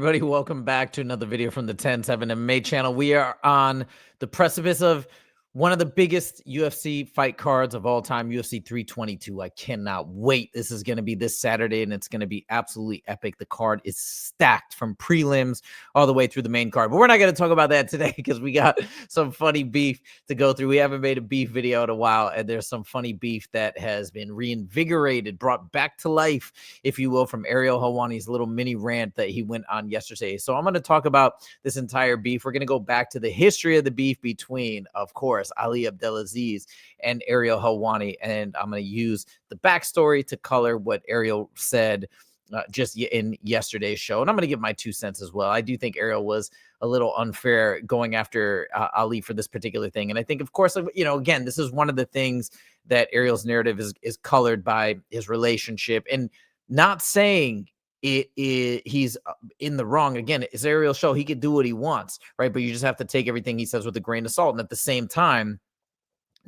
everybody? Welcome back to another video from the 10-7 MMA channel. We are on the precipice of one of the biggest UFC fight cards of all time, UFC 322. I cannot wait. This is going to be this Saturday, and it's going to be absolutely epic. The card is stacked from prelims all the way through the main card. But we're not going to talk about that today because we got some funny beef to go through. We haven't made a beef video in a while, and there's some funny beef that has been reinvigorated, brought back to life, if you will, from Ariel Helwani's little mini rant that he went on yesterday. So I'm going to talk about this entire beef. We're going to go back to the history of the beef between, of course, Ali Abdelaziz and Ariel Helwani, and I'm going to use the backstory to color what Ariel said just in yesterday's show, and I'm going to give my 2 cents as well. I do think Ariel was a little unfair going after Ali for this particular thing, and I think, of course, you know, again, this is one of the things that Ariel's narrative is colored by his relationship, and not saying he's in the wrong. Again, it's Ariel's show. He could do what he wants, right? But you just have to take everything he says with a grain of salt. And at the same time,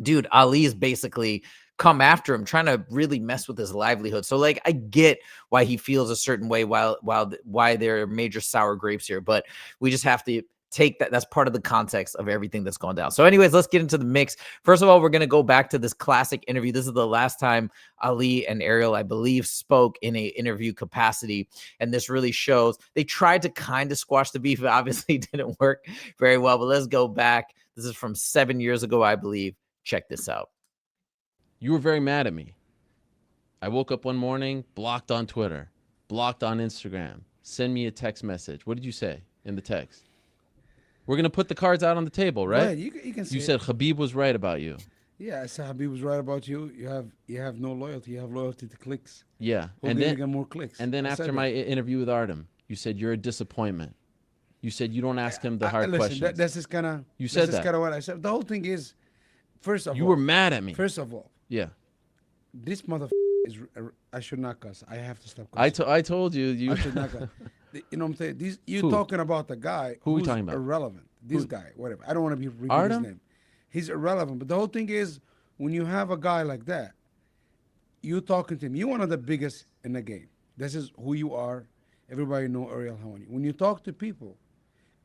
dude, Ali's basically come after him, trying to really mess with his livelihood. So, like, I get why he feels a certain way, why there are major sour grapes here, but we just have to take that. That's part of the context of everything that's going down. So anyways, let's get into the mix. First of all, we're going to go back to this classic interview. This is the last time Ali and Ariel, I believe, spoke in a interview capacity. And this really shows they tried to kind of squash the beef. It obviously didn't work very well, but let's go back. This is from 7 years ago, I believe. Check this out. You were very mad at me. I woke up one morning, blocked on Twitter, blocked on Instagram. Send me a text message. What did you say in the text? We're going to put the cards out on the table, right? Right, you can say You said Khabib was right about you. Yeah, I said Habib was right about you. You have no loyalty. You have loyalty to clicks. Yeah. Who's And gonna then get more clicks? and then I after said my that. interview with Artem, you said you're a disappointment. You said you don't ask him the hard listen, questions. that's just kind of You said that's that. kind of what I said. The whole thing is, first of You all, were mad at me. First of all, Yeah. this motherfucker is. I should not cuss. I have to stop cussing. I told you. I should not cuss. You know what I'm saying? You Who? talking about the guy Who we who's talking about? irrelevant. This Who? guy, whatever. I don't want to be repeat his Artem? name. He's irrelevant. But the whole thing is, when you have a guy like that, you talking to him. You're one of the biggest in the game. This is who you are. Everybody know Ariel Helwani. When you talk to people,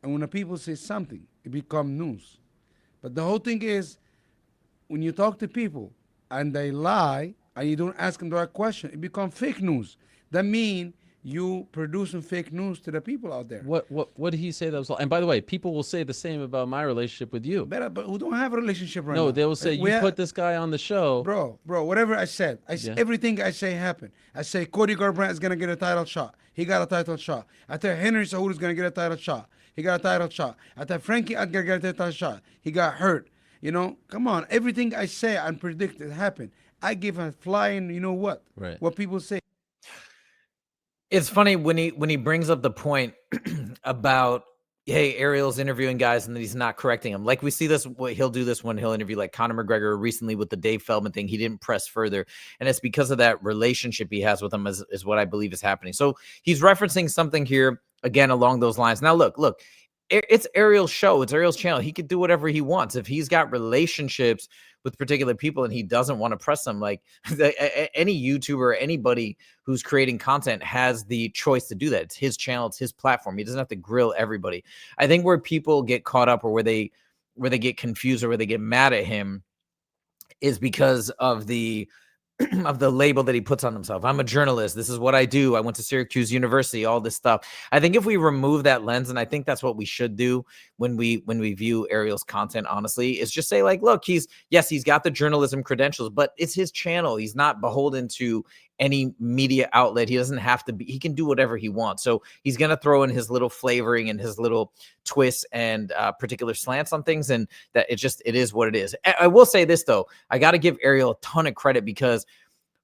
and when the people say something, it become news. But the whole thing is, when you talk to people and they lie and you don't ask them the right question, it become fake news. That means you producing fake news to the people out there. What did he say that was? And by the way, people will say the same about my relationship with you. But who don't have a relationship right now? No, they will say you put this guy on the show. Bro, whatever I said, everything I say happened. I say Cody Garbrandt is gonna get a title shot. He got a title shot. I tell Henry Cejudo is gonna get a title shot. He got a title shot. I tell Frankie Edgar get a title shot. He got hurt. You know, come on. Everything I say and predict it happened. I give a flying, you know what? Right. What people say. It's funny when he brings up the point about, hey, Ariel's interviewing guys and he's not correcting them. Like, we see this, he'll do this when he'll interview like Conor McGregor recently with the Dave Feldman thing. He didn't press further. And it's because of that relationship he has with him is what I believe is happening. So he's referencing something here, again, along those lines. Now, look, it's Ariel's show. It's Ariel's channel. He could do whatever he wants. If he's got relationships with particular people and he doesn't want to press them, like any YouTuber, anybody who's creating content has the choice to do that. It's his channel. It's his platform. He doesn't have to grill everybody. I think where people get caught up or where they get confused or where they get mad at him is because of the label that he puts on himself. I'm a journalist. This is what I do. I went to Syracuse University, all this stuff. I think if we remove that lens, and I think that's what we should do when we view Ariel's content, honestly, is just say, like, look, he's got the journalism credentials, but it's his channel. He's not beholden to any media outlet. He doesn't have to be. He can do whatever he wants. So he's going to throw in his little flavoring and his little twists and particular slants on things, and that it is what it is. I will say this, though. I got to give Ariel a ton of credit, because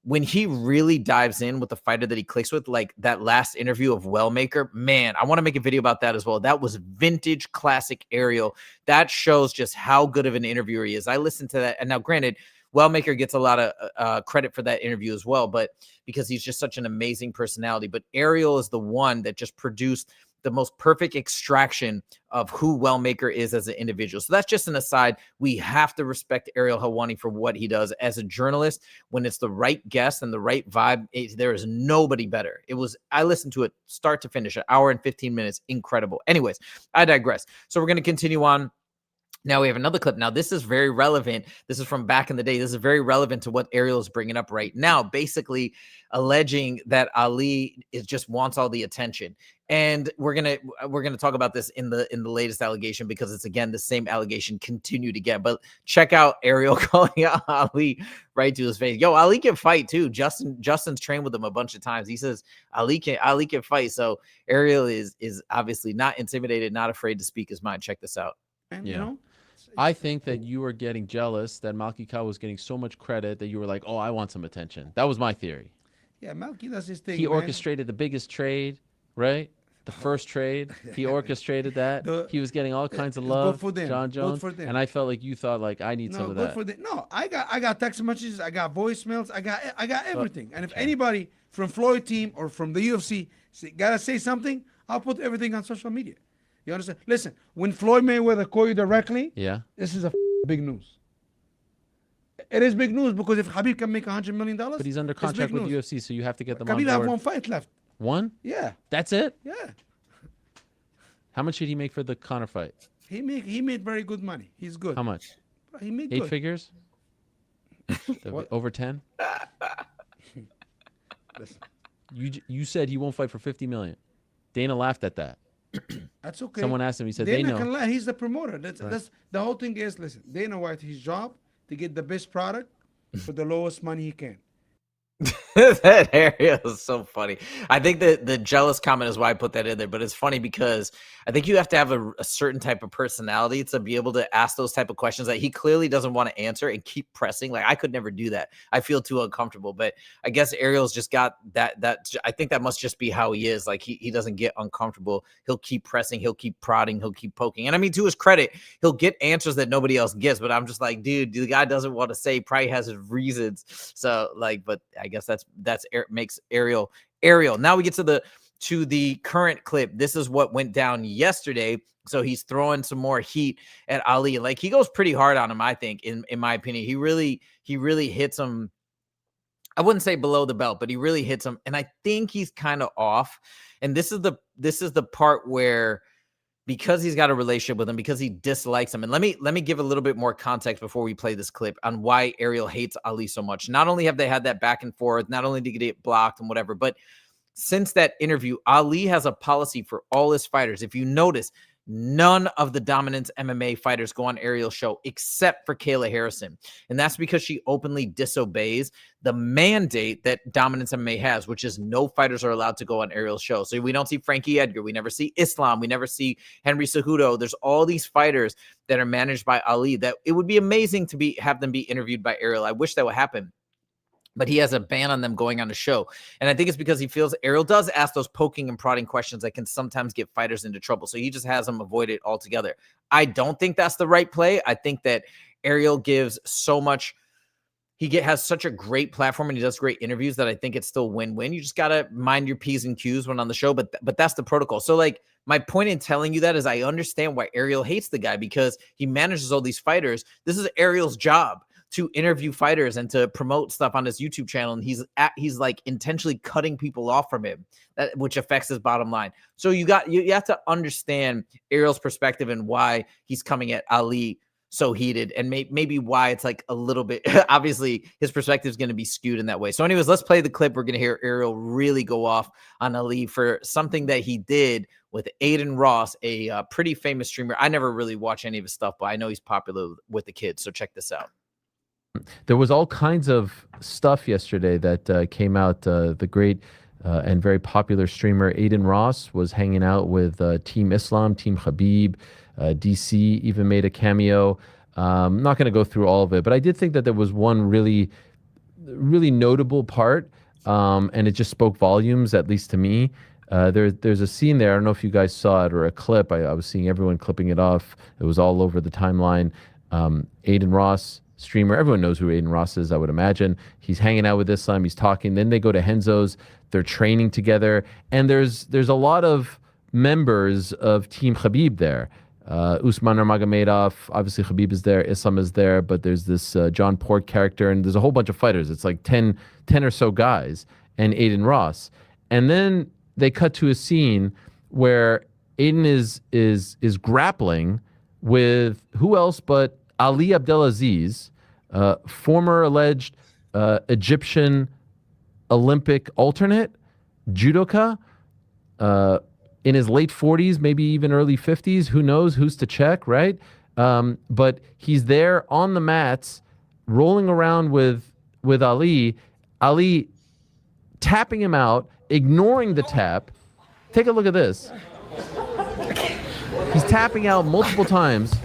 when he really dives in with the fighter that he clicks with, like that last interview of Wellmaker, man, I want to make a video about that as well. That was vintage classic Ariel. That shows just how good of an interviewer he is. I listened to that. And now, granted, Wellmaker gets a lot of credit for that interview as well, but because he's just such an amazing personality. But Ariel is the one that just produced the most perfect extraction of who Wellmaker is as an individual. So that's just an aside. We have to respect Ariel Helwani for what he does as a journalist. When it's the right guest and the right vibe, there is nobody better. I listened to it start to finish, an hour and 15 minutes. Incredible. Anyways, I digress. So we're going to continue on. Now we have another clip. Now this is very relevant. This is from back in the day. This is very relevant to what Ariel is bringing up right now, basically alleging that Ali just wants all the attention. And we're gonna talk about this in the latest allegation, because it's again the same allegation continued again. But check out Ariel calling out Ali right to his face. Yo, Ali can fight too. Justin's trained with him a bunch of times. He says Ali can fight. So Ariel is obviously not intimidated, not afraid to speak his mind. Check this out. And Yeah. you know, I think that you were getting jealous that Malky Kyle was getting so much credit that you were like, oh, I want some attention. That was my theory. yeah, Malky does his thing. He man. orchestrated the biggest trade, right? The first trade. He orchestrated that. He was getting all kinds of Good love, for them. John Good Jones. for them. And I felt like you thought, like, I need some of that. No, I got text messages, I got voicemails, I got everything. And if anybody from Floyd team or from the UFC gotta say something, I'll put everything on social media. You understand? Listen, when Floyd Mayweather call you directly, Yeah. this is a big news. It is big news, because if Khabib can make $100 million, But he's under contract with UFC, so you have to get them on Khabib board. have one fight left. One? Yeah, That's it? yeah. How much did he make for the Conor fight? He made very good money. He's good. How much? He made 8 good. figures? What? Over 10? Listen, You said he won't fight for 50 million. Dana laughed at that. that's okay. Someone asked him. He said they Dana know. can lie. He's the promoter. That's the whole thing is, listen, Dana White, his job to get the best product for the lowest money he can. That Ariel is so funny. I think that the jealous comment is why I put that in there, but it's funny because I think you have to have a certain type of personality to be able to ask those type of questions that he clearly doesn't want to answer and keep pressing. Like, I could never do that. I feel too uncomfortable, but I guess Ariel's just got that I think that must just be how he is. Like, he doesn't get uncomfortable. He'll keep pressing, he'll keep prodding, he'll keep poking. And I mean, to his credit, he'll get answers that nobody else gets, but I'm just like, dude, the guy doesn't want to say, probably has his reasons. So like, but I guess that's makes Ariel. Now we get to the current clip. This is what went down yesterday. So he's throwing some more heat at Ali. Like, he goes pretty hard on him, I think, in my opinion. He really hits him. I wouldn't say below the belt, but he really hits him. And I think he's kind of off. And this is the part where, because he's got a relationship with him, because he dislikes him. And let me give a little bit more context before we play this clip on why Ariel hates Ali so much. Not only have they had that back and forth, not only did he get blocked and whatever, but since that interview, Ali has a policy for all his fighters. If you notice, none of the Dominance MMA fighters go on Ariel's show except for Kayla Harrison. And that's because she openly disobeys the mandate that Dominance MMA has, which is no fighters are allowed to go on Ariel's show. So we don't see Frankie Edgar. We never see Islam. We never see Henry Cejudo. There's all these fighters that are managed by Ali that it would be amazing to have them be interviewed by Ariel. I wish that would happen. But he has a ban on them going on the show. And I think it's because he feels Ariel does ask those poking and prodding questions that can sometimes get fighters into trouble. So he just has them avoid it altogether. I don't think that's the right play. I think that Ariel gives so much. Has such a great platform and he does great interviews that I think it's still win-win. You just got to mind your P's and Q's when on the show. But that's the protocol. So like, my point in telling you that is I understand why Ariel hates the guy, because he manages all these fighters. This is Ariel's job, to interview fighters and to promote stuff on his YouTube channel. And he's like intentionally cutting people off from him, which affects his bottom line. So you have to understand Ariel's perspective and why he's coming at Ali so heated, and maybe why it's like a little bit, obviously his perspective is going to be skewed in that way. So anyways, let's play the clip. We're going to hear Ariel really go off on Ali for something that he did with Aiden Ross, a pretty famous streamer. I never really watch any of his stuff, but I know he's popular with the kids. So check this out. There was all kinds of stuff yesterday that came out. The great and very popular streamer Aiden Ross was hanging out with Team Islam, Team Khabib. DC even made a cameo. I'm not going to go through all of it, but I did think that there was one really notable part, and it just spoke volumes, at least to me. There's a scene there. I don't know if you guys saw it or a clip. I was seeing everyone clipping it off. It was all over the timeline. Aiden Ross, streamer. Everyone knows who Aiden Ross is, I would imagine. He's hanging out with Islam. He's talking. Then they go to Henzo's. They're training together. And there's a lot of members of Team Khabib there. Usman Nurmagomedov, obviously Khabib is there, Islam is there, but there's this John Pork character, and there's a whole bunch of fighters. It's like 10 or so guys, and Aiden Ross. And then they cut to a scene where Aiden is grappling with who else but Ali Abdelaziz, former alleged Egyptian Olympic alternate, judoka, in his late 40s, maybe even early 50s. Who knows? Who's to check, right? But he's there on the mats, rolling around with Ali. Ali tapping him out, ignoring the tap. Take a look at this. He's tapping out multiple times.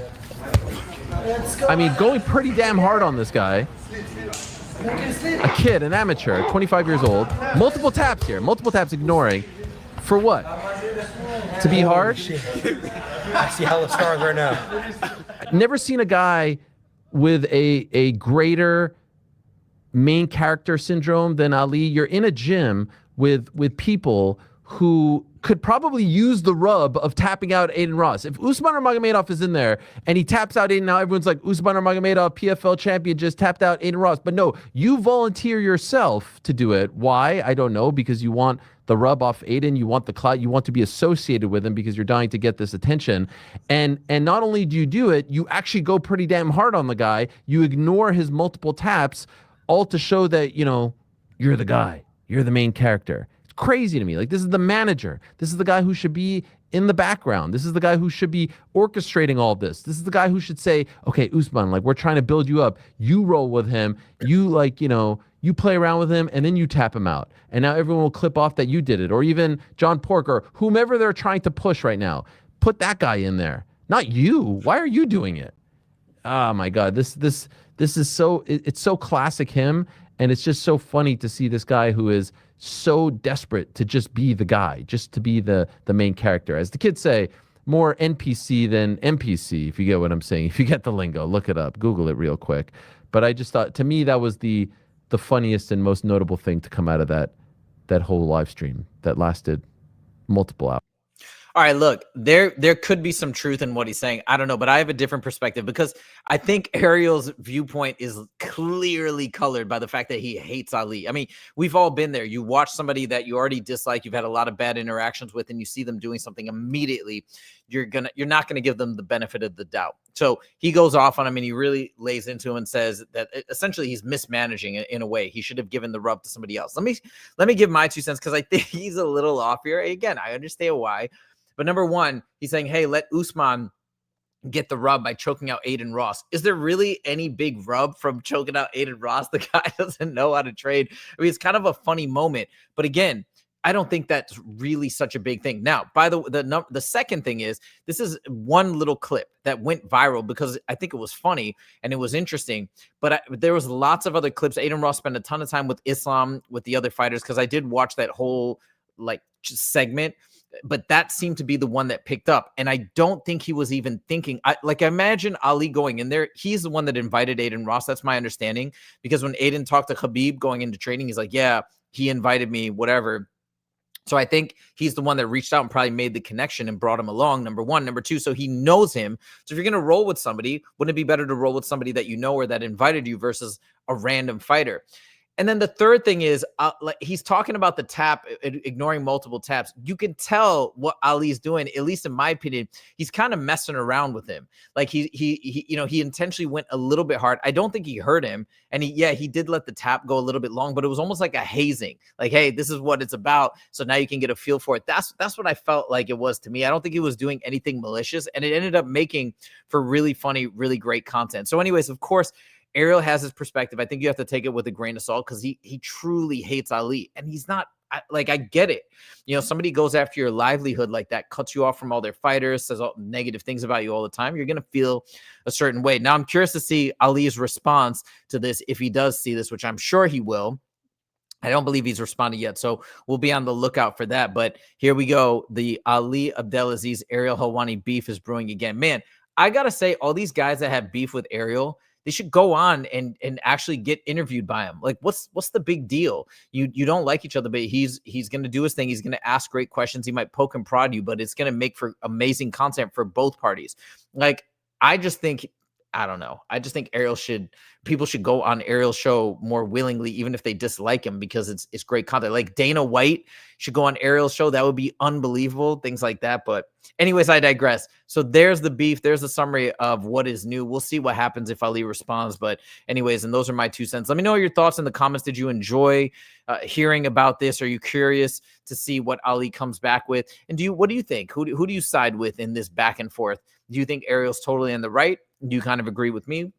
I mean, going pretty damn hard on this guy. A kid, an amateur, 25 years old. Multiple taps here. Multiple taps ignoring. For what? To be hard? I see hella stars right now. Never seen a guy with a greater main character syndrome than Ali. You're in a gym with people who could probably use the rub of tapping out Aiden Ross. If Usman Nurmagomedov is in there and he taps out Aiden, now everyone's like, Usman Nurmagomedov, PFL champion, just tapped out Aiden Ross. But no, you volunteer yourself to do it. Why? I don't know, because you want the rub off Aiden, you want the clout, you want to be associated with him because you're dying to get this attention. And not only do you do it, you actually go pretty damn hard on the guy. You ignore his multiple taps, all to show that, you know, you're the guy. You're the main character. It's crazy to me. Like, this is the manager. This is the guy who should be in the background. This is the guy who should be orchestrating all this. This is the guy who should say, okay, Usman, like, we're trying to build you up. You roll with him. You, like, you know, you play around with him, and then you tap him out. And now everyone will clip off that you did it. Or even John Pork or whomever they're trying to push right now. Put that guy in there. Not you. Why are you doing it? Oh, my God. This is so, it's so classic him. And it's just so funny to see this guy who is so desperate to just be the guy, just to be the main character. As the kids say, more NPC than NPC, if you get what I'm saying. If you get the lingo, look it up. Google it real quick. But I just thought, to me, that was the funniest and most notable thing to come out of that whole live stream that lasted multiple hours. All right, look, there could be some truth in what he's saying. I don't know, but I have a different perspective because I think Ariel's viewpoint is clearly colored by the fact that he hates Ali. I mean, we've all been there. You watch somebody that you already dislike, you've had a lot of bad interactions with, and you see them doing something immediately. You're not gonna give them the benefit of the doubt. So he goes off on him and he really lays into him and says that essentially he's mismanaging it in a way. He should have given the rub to somebody else. Let me give my 2 cents because I think he's a little off here. Again, I understand why. But number one, he's saying, hey, let Usman get the rub by choking out Aiden Ross. Is there really any big rub from choking out Aiden Ross? The guy doesn't know how to trade. I mean, it's kind of a funny moment. But again, I don't think that's really such a big thing. Now, by the second thing is, this is one little clip that went viral because I think it was funny and it was interesting. But there was lots of other clips. Aiden Ross spent a ton of time with Islam, with the other fighters, because I did watch that whole like segment. But that seemed to be the one that picked up. And I don't think he was even thinking. I imagine Ali going in there. He's the one that invited Aiden Ross. That's my understanding. Because when Aiden talked to Khabib going into training, he's like, yeah, he invited me, whatever. So I think he's the one that reached out and probably made the connection and brought him along, number one. Number two, so he knows him. So if you're going to roll with somebody, wouldn't it be better to roll with somebody that you know or that invited you versus a random fighter? And then the third thing is, like he's talking about the tap, ignoring multiple taps. You can tell what Ali's doing, at least in my opinion. He's kind of messing around with him. Like he intentionally went a little bit hard. I don't think he hurt him. And he did let the tap go a little bit long, but it was almost like a hazing. Like, hey, this is what it's about. So now you can get a feel for it. That's what I felt like it was to me. I don't think he was doing anything malicious, and it ended up making for really funny, really great content. So anyways, of course, Ariel has his perspective. I think you have to take it with a grain of salt because he truly hates Ali, and he's not I get it. You know, somebody goes after your livelihood like that, cuts you off from all their fighters, says all negative things about you all the time. You're going to feel a certain way. Now, I'm curious to see Ali's response to this if he does see this, which I'm sure he will. I don't believe he's responded yet, so we'll be on the lookout for that. But here we go. The Ali Abdelaziz Ariel Helwani beef is brewing again. Man, I got to say, all these guys that have beef with Ariel, they should go on and actually get interviewed by him. Like, what's the big deal? You don't like each other, but he's going to do his thing. He's going to ask great questions. He might poke and prod you, but it's going to make for amazing content for both parties. Like, I just think, I don't know. I just think people should go on Ariel's show more willingly, even if they dislike him, because it's great content. Like Dana White should go on Ariel's show. That would be unbelievable. Things like that. But anyways, I digress. So there's the beef. There's a summary of what is new. We'll see what happens if Ali responds. But anyways, and those are my 2 cents. Let me know your thoughts in the comments. Did you enjoy hearing about this? Are you curious to see what Ali comes back with? And what do you think? Who do you side with in this back and forth? Do you think Ariel's totally in the right? Do you kind of agree with me?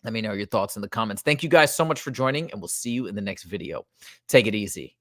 Let me know your thoughts in the comments. Thank you guys so much for joining, and we'll see you in the next video. Take it easy.